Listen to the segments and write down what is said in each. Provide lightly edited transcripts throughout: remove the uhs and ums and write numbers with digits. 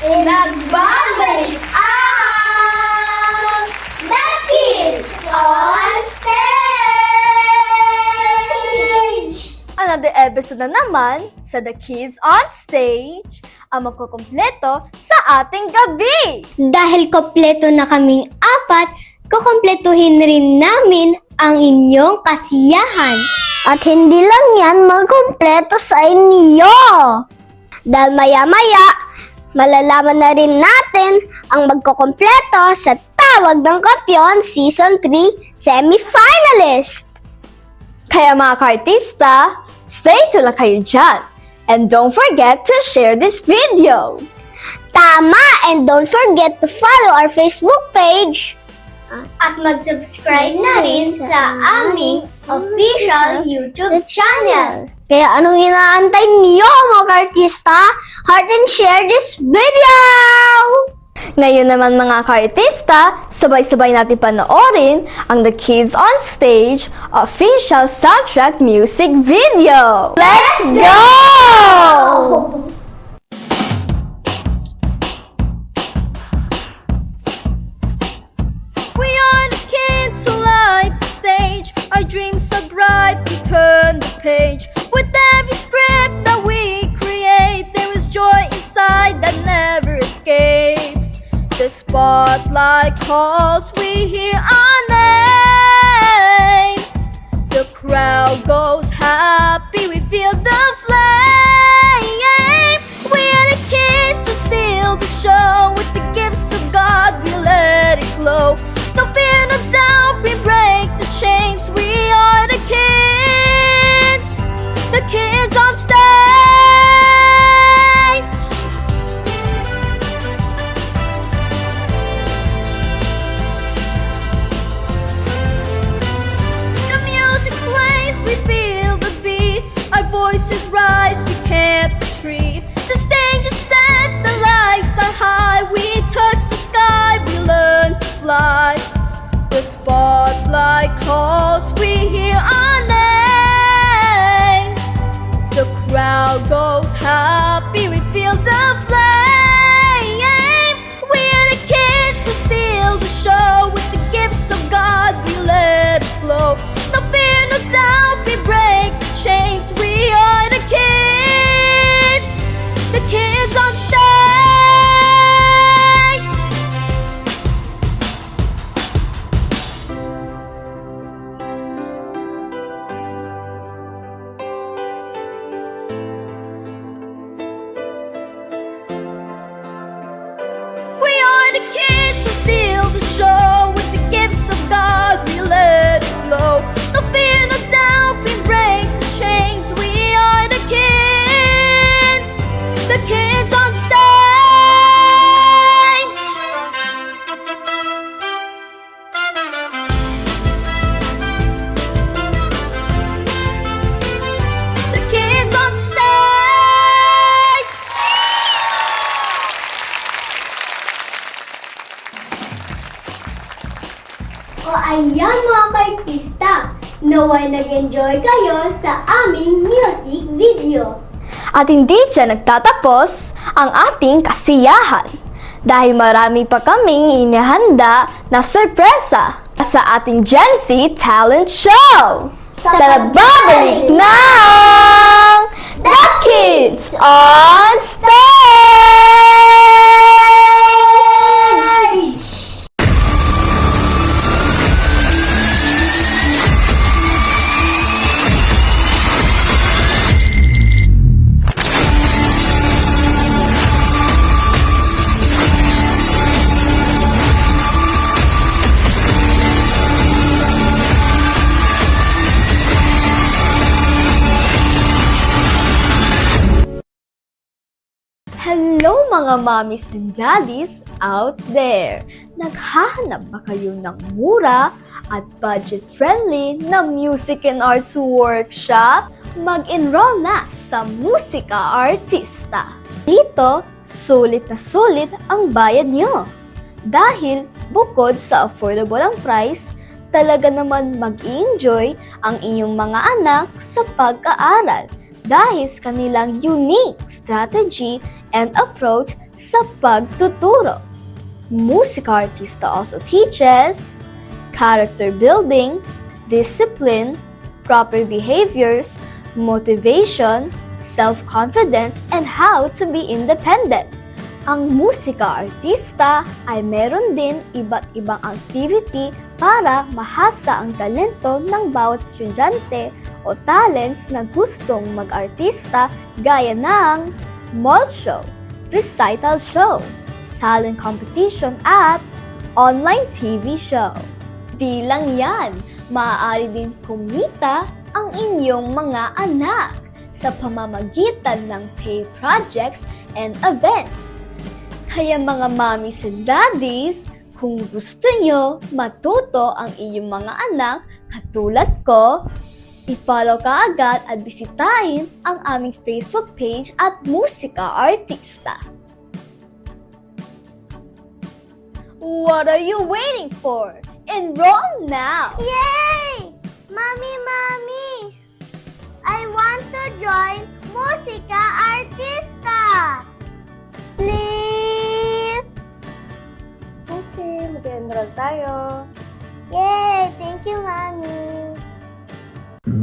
Nagbabalik ang The Kids on Stage! Another episode na naman sa The Kids on Stage ang magkukumpleto sa ating gabi. Dahil kompleto na kaming apat, kukumpletuhin rin namin ang inyong kasiyahan. At hindi lang yan magkumpleto sa inyo. Dahil maya-maya, malalaman na rin natin ang magkukumpleto sa Tawag ng Kampiyon Season 3 Semi-Finalist. Kaya mga ka-artista, stay tula kayo dyan. And don't forget to share this video. Tama! And don't forget to follow our Facebook page. At mag-subscribe na rin sa aming official YouTube channel. Kaya anong inaantay niyo mga artista? Heart and share this video! Ngayon naman mga ka-artista, sabay-sabay natin panoorin ang The Kids on Stage official soundtrack music video. Let's go! We are the kids who light the stage. Our dreams so bright, we turn the page. With every script that we create, there is joy inside that never escapes. The spotlight calls, we hear our name. The crowd goes happy, we feel the flame. We are the kids who steal the show. With the gifts of God, we let it glow. No fear, no doubt, we break the chains. We are the kids on stage. The music plays, we feel the beat. Our voices rise, we can't retreat. The stage is set, the lights are high. We touch the sky, we learn to fly. The spotlight calls, we hear our name. The crowd goes happy, we feel the flame. We are the kids who steal the show. With the gifts of God, we let it flow. No fear, no doubt, we break the chains. We are the kids on stage. We are the kids who steal the show. With the gifts of God, we let it flow. No fear, no doubt, we break the chains. We are the kids on stage. The kids on stage. O ayan mga ka-artista, naway nag-enjoy kayo sa aming music video. At hindi dyan nagtatapos ang ating kasiyahan. Dahil marami pa kaming inihanda na sorpresa sa ating Gen Z Talent Show. Sa nagbabalik ng The Kids on Stage! Hello mga mommies and daddies out there! Naghahanap ba kayo ng mura at budget-friendly na music and arts workshop? Mag-enroll na sa Musika Artista! Dito, sulit na sulit ang bayad nyo. Dahil bukod sa affordable ang price, talaga naman mag-enjoy ang iyong mga anak sa pag-aaral dahil sa kanilang unique strategy and approach sa pagtuturo. Musika artista also teaches character building, discipline, proper behaviors, motivation, self-confidence, and how to be independent. Ang musika artista ay meron din iba't ibang activity para mahasa ang talento ng bawat estudyante o talents na gustong mag-artista gaya ng mall show, recital show, talent competition at online TV show. Di lang yan, maaari din kumita ang inyong mga anak sa pamamagitan ng paid projects and events. Kaya mga mommies and daddies, kung gusto nyo matuto ang inyong mga anak katulad ko, i-follow ka agad at bisitahin ang aming Facebook page at Musika Artista. What are you waiting for? Enroll now! Yay! Mommy! I want to join Musika Artista! Please! Okay, mag-enroll tayo. Yay! Thank you, Mommy!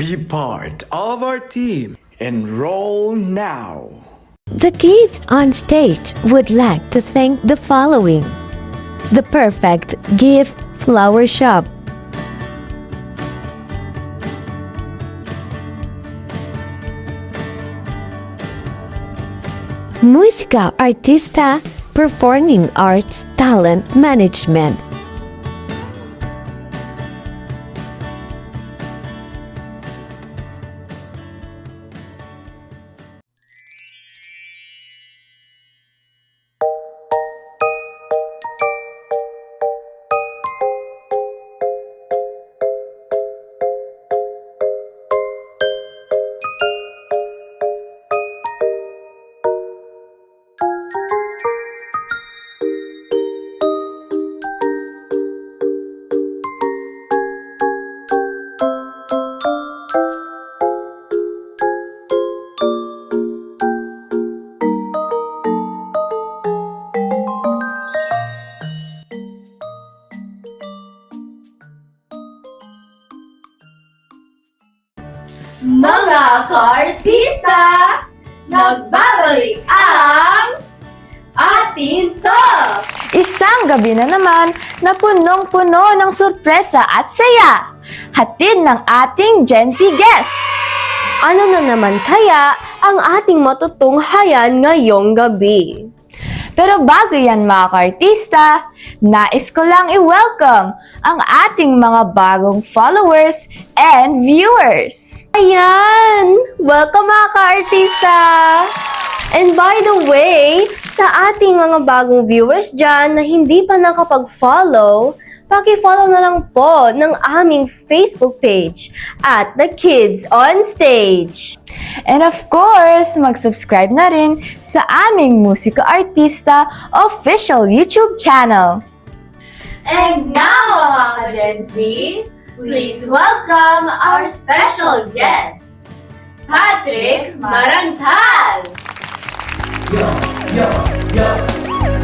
Be part of our team. Enroll now. The kids on stage would like to thank the following: The Perfect Gift Flower Shop, Musika Artista Performing Arts Talent Management, Mga ka-artista, nagbabalik ang atin to! Isang gabi na naman na punong-puno ng sorpresa at saya. Hatid ng ating Gen Z guests. Ano na naman kaya ang ating matutunghayan ngayong gabi? Pero bago yan mga ka-artista, nais ko lang i-welcome ang ating mga bagong followers and viewers. Ayan! Welcome mga ka-artista! And by the way, sa ating mga bagong viewers dyan na hindi pa nakapag-follow, paki-follow na lang po ng aming Facebook page at The Kids on Stage. And of course, mag-subscribe na rin sa aming Musika Artista official YouTube channel. And now, mga ka-Gen Z, please welcome our special guest, Patrick Marantal!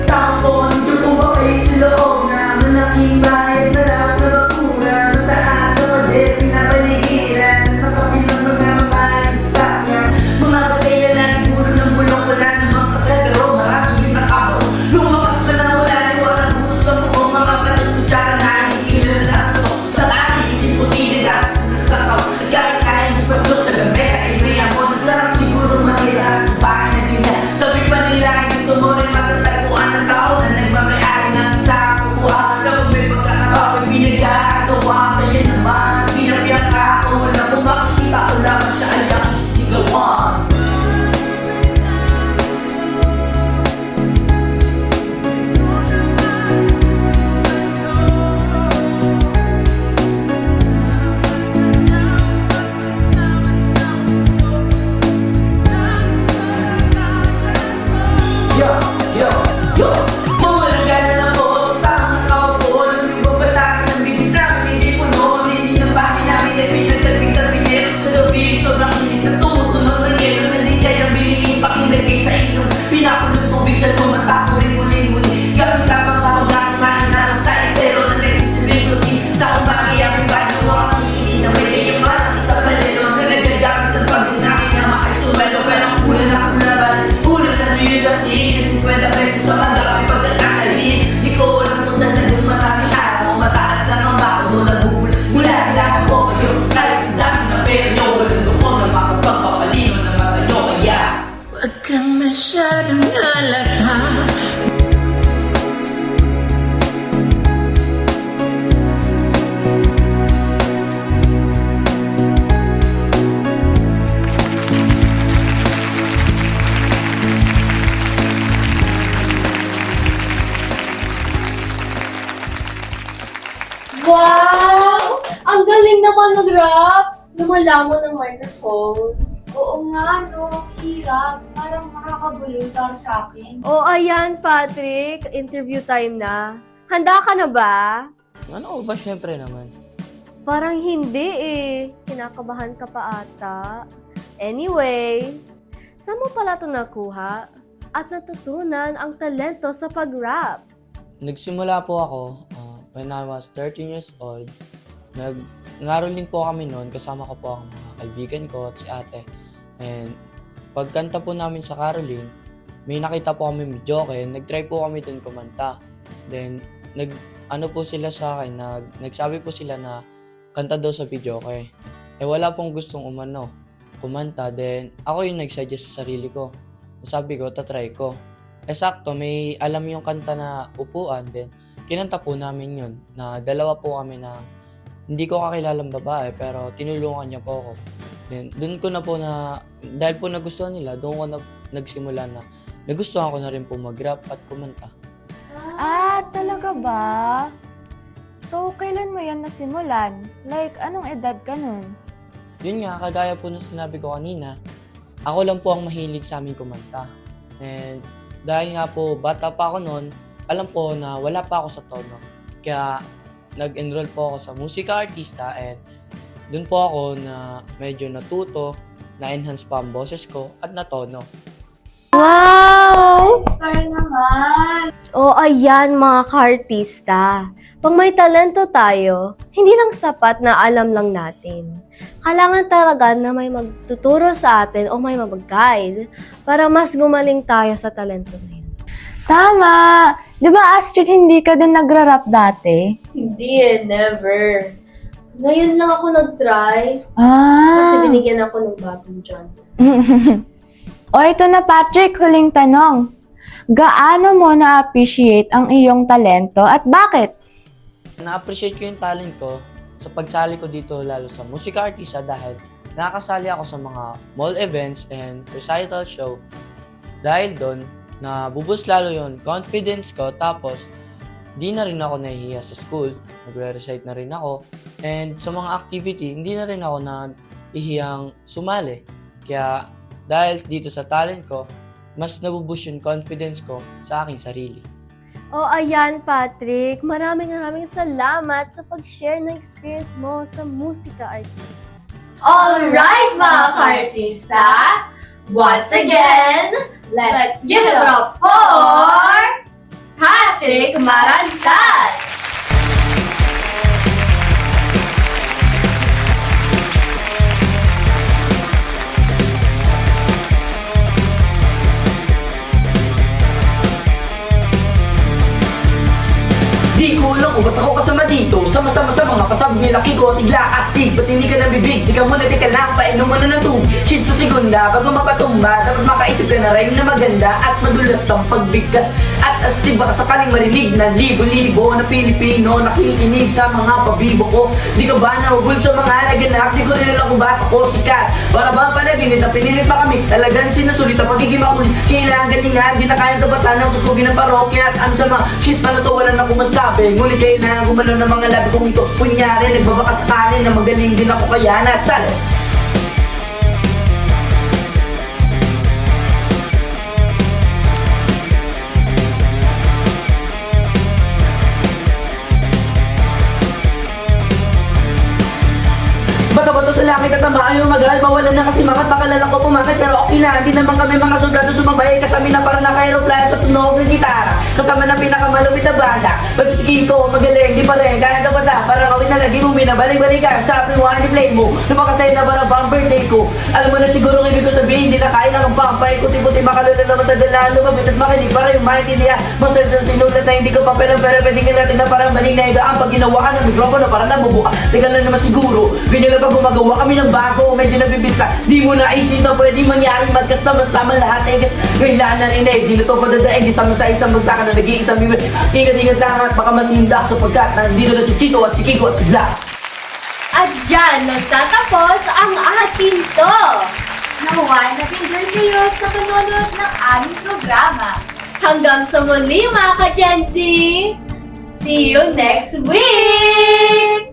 Tapon, lumabay sa loob na malaking bahay na lang na bakuran. Mataas na ulit, pinapaligiran. Makapilang mga maisakyan. Mga batay na lang, puro ng bulong. Wala namang kasadero, marami yung nakako. Lumakas pa na wala, walang puso sa buong mga patututsaran na hindi kilala ako. Tataki, isiputin, at sinasakaw. Nagkaya-kaya yung pasto sa lamesa. Ay may ako, nasarap siguro matira sa bahay na ganyan. Sabi pa nila, ito mo rin matatagpuan ng tao na nagmamayari ng isa. masyadong halata. Wow! Ang galing naman mag-rap! Lumala mo ng microphone. Oo nga, no. Hirap. Parang makakabulol para sa akin. O ayan, Patrick. Interview time na. Handa ka na ba? Ano ba? Syempre naman. Parang hindi eh. Kinakabahan ka pa ata. Anyway, saan mo pala ito nakuha at natutunan ang talento sa pag-rap? Nagsimula po ako when I was 13 years old. Nag-enroll po kami noon. Kasama ko po ang mga kaibigan ko at si ate. And pagkanta po namin sa caroling, may nakita po kami medyoke. Nag-try po kami dun kumanta. Then, ano po sila sa akin, nagsabi po sila na kanta daw sa videoke. Eh wala pong gustong kumanta. Then, ako yung nag-suggest sa sarili ko. Sabi ko, tatry ko. Eh sakto, may alam yung kanta na upuan. Then, kinanta po namin yun. Na dalawa po kami na hindi ko kakilalang babae, pero tinulungan niya po ako. Then, doon ko na po dahil po nagustuhan nila, doon ko na nagsimula na nagustuhan ko na rin po mag-rap at kumanta. Ah, talaga ba? So, kailan mo yan nasimulan? Like, anong edad ka nun? Yun nga, kagaya po na sinabi ko kanina, ako lang po ang mahilig sa amin kumanta. And dahil nga po, bata pa ako noon, alam po na wala pa ako sa tono. Kaya nag-enroll po ako sa musika artista and doon po ako na medyo natuto, na-enhance pa ang boses ko at natono. Wow! Inspire naman! O ayan mga ka-artista. Pag may talento tayo, hindi lang sapat na alam lang natin. Kailangan talaga na may magtuturo sa atin o may mag-guide para mas gumaling tayo sa talento na yun. Tama! Di ba, Astrid, hindi ka din nagra-rap dati? Hindi never. Ngayon lang ako nag-try kasi Ah! binigyan ako ng bagong John. O ito na, Patrick, huling tanong. Gaano mo na-appreciate ang iyong talento at bakit? Na-appreciate ko yung talent ko sa pagsali ko dito lalo sa musika artista dahil nakakasali ako sa mga mall events and recital show. Dahil doon, nabuboost lalo yung confidence ko tapos di na rin ako nahihiya sa school. Nagre-recite na rin ako. And sa mga activity, hindi na rin ako nahihiyang sumali. Kaya dahil dito sa talent ko, mas nabuboost yung confidence ko sa aking sarili. O ayan Patrick, maraming salamat sa pag-share ng experience mo sa musika artist. Alright, mga ka-artista! Once again, let's give it up for Patrick Marantat! Di ko alam kung ba't ako kasama dito. Sama-sama sa mga pasabog ni laki ko. Tigla astig, ba't hindi ka nabibig? Di ka muna, di ka lang, painom mo na ng tubig. Shit sa segunda, bago mapatumba. Dapat makaisip ka na rhyme na maganda at madulas ang pagbigkas. At astig baka sakaling marinig na libo-libo na Pilipino nakikinig sa mga pabibo ko. Di ka ba nahugul sa mga naganap? Di ko rin alam kung ba't ako sikat. Para ba panaginit na pinilit pa kami? Talagang sinusulit ang pagiging makulit. Kailangan galingan, di na kayang tabatan ng tutugin ng parokya. At ano sa mga shit pala to, wala na akong masabi. Ngunit kailangan gumalaw ng mga labi kong ito. Kunyari, nagbabaka sakali na magaling din ako kaya nasal. Bato-bato sa langit at tamaan yung magal. Mawalan na kasi mga pakalalang ko pumakit. Pero okay na, hindi naman kami mga soldado sumabay. Kasama na para naka-aeroplano sa tunog ng gitara. Kasama na pinakamalawit na banda. Pagsisigi ko, magaling, di pa rin, kaya dapat na, parang kawin na lagi mo, binabalik-balikan. Sabi mo, play mo, lumakasay na parang pang birthday ko. Alam mo na siguro ang ibig ko sabihin, hindi na kaya lang ang pampay, kuti-kuti makalala na matadalaan, lumabit at makinig para yung maintindihan. Masarap na sinulat na hindi ko papelang pero pwede natin na parang maling na igaan pag ginawa ka ng mikropono para nabubuka. Teka lang naman siguro, binila pa gumagawa kami ng bago, medyo nabibisa. Di mo na isip na pwede mangyari magkasama-sama lahat. Eh, kailangan na rin eh, di na to padadaig, isama sa isang magsaka na nag-iisang bibig. Ingat-ingat lang at baka masindak sapagkat nandito na si Chito at si Kiko at si Vlad. At dyan nagtatapos ang ating to. Naway na-enjoy kayo sa panonood ng aming programa. Hanggang sa muli mga ka-Gen Z! See you next week!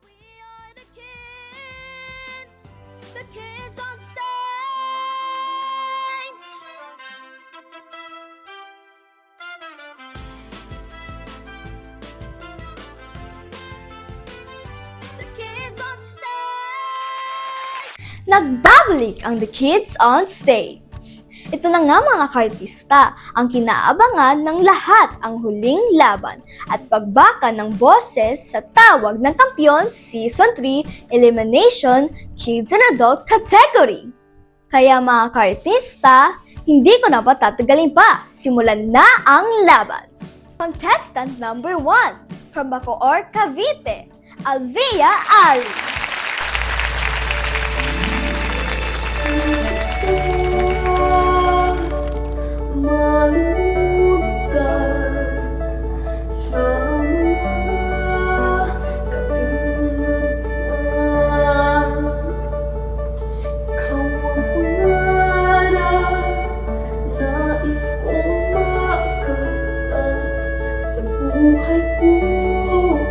We are the kids on stage. The kids on stage. Nagbabalik ang The Kids on Stage. Ito na nga mga kaartista, ang kinaabangan ng lahat ang huling laban at pagbaka ng boses sa Tawag ng Kampiyon Season 3 Elimination Kids and Adult Category. Kaya mga kaartista, hindi ko na patatagalin pa, simulan na ang laban. Contestant number 1 from Bacoor, Cavite, Alzia Ali. Buhay ko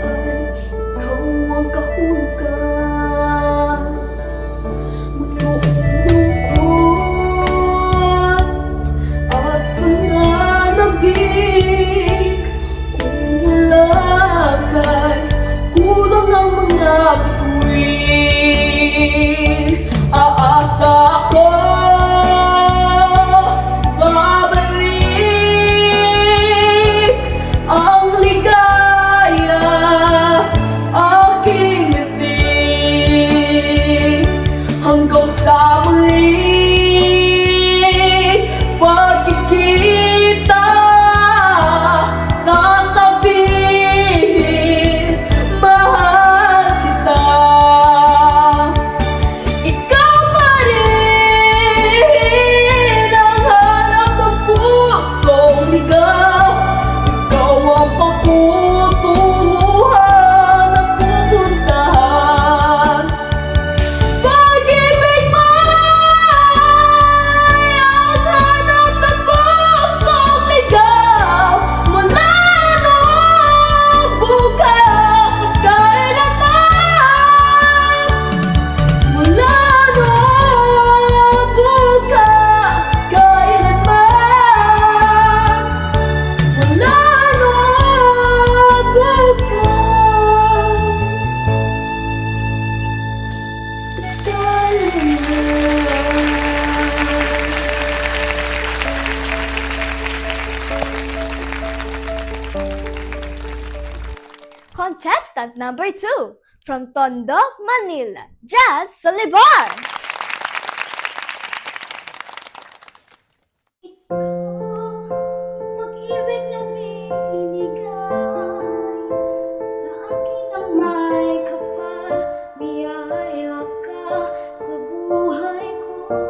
ay ikaw ang kahulugan. Lungkot at pananabik, umula kay kulang ng mga bituin. Aasa ko babalik ang ligaya, aking ngiti hanggang sa muli pagkikita. Sasabihin mahal kita. Ikaw pa rin ang hanap ng pusong ligaw. Ikaw ang pakutunguhan at pupuntahan. Pag-ibig mo ay ang hanap ng pusong ligaw. Mula noong bukas at kailanman. Mula noong bukas at kailanman. Mula noong bukas at Contestant number 2 from Tondo, Manila, Jazz Solibar. Pag-ibig na binigay sa akin ang may kapal, biyaya ka sa buhay ko.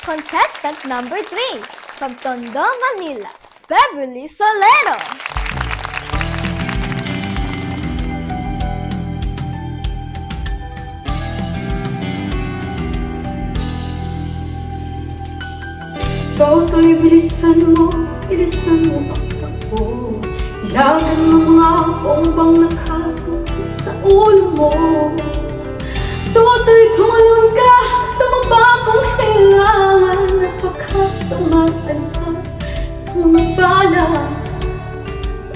Contestant number 3, from Tondo, Manila, Beverly Solero. Toto'y bilisan mo ang takbo. Ilagan mo mga bombang nakatutok sa ulo mo. Toto'y tumalon ka, tumaba kung kailangan. At baka tumatanda, tumabala.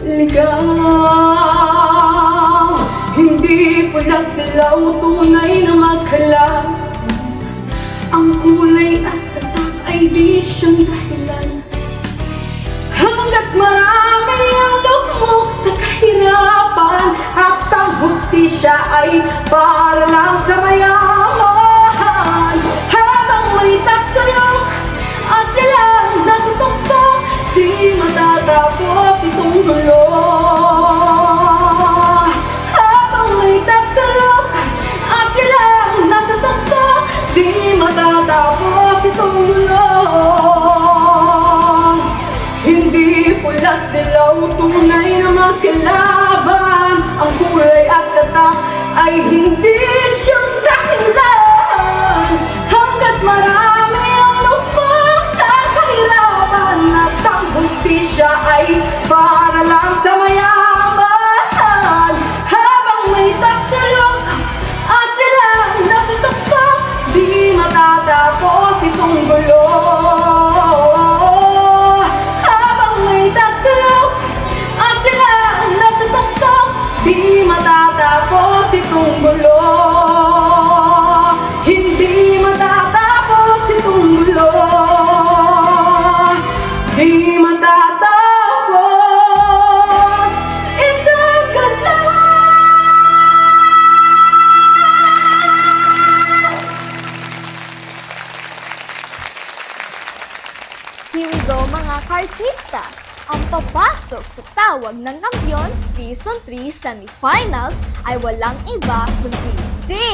Ligaw, hindi pulat dilaw, tunay na magkalaw. Ang kulay at tatak ay di siyang dahilan. Hanggat marami ang lukmok sa kahirapan, at ang hustisya ay para lang sa mayaman. Habang may tatsulok at silang nasa tuktok, di matatapos itong gulo. Habang may tatsulok at silang nasa tuktok, di matatapos itong gulo. Hindi pulat dilaw, tunay na magkalaban. Ang kulay at tatak ay hindi siyang dahilan. Hanggat marami ang lupok sa kahirapan, at ang hustisya ay para lang sa mayaman. Habang may tatsulok at silang nasa tuktok, di matatapos itong gulo. Habang may tatsulok at silang nasa tuktok, di matatapos itong gulo. Hindi matatapos itong gulo. Di matatapos itong gulo. Here we go mga kartista! Ang papasok sa Tawag ng Kampiyon Season 3 Semifinals ay walang iba kundi si...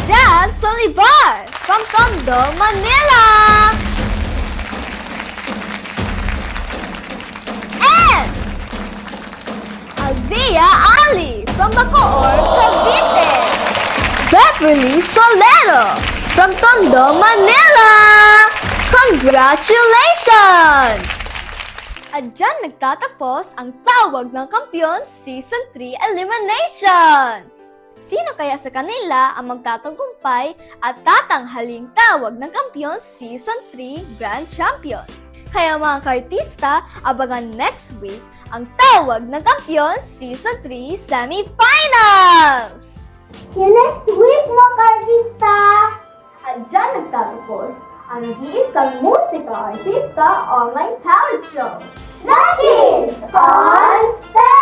Jazz Solibar from Tondo, Manila! And Alzia Ali from Bacoor, Cavite! Beverly Solero from Tondo, Manila! Congratulations! At dyan nagtatapos ang Tawag ng Kampiyon Season 3 Eliminations! Sino kaya sa kanila ang magtatagumpay at tatanghaling Tawag ng Kampiyon Season 3 Grand Champion? Kaya mga kartista, abangan next week ang Tawag ng Kampiyon Season 3 Semifinals! See you next week, mga kartista! At dyan nagtatapos ang nag-iisang musika artista online talent show. The Kids on Stage!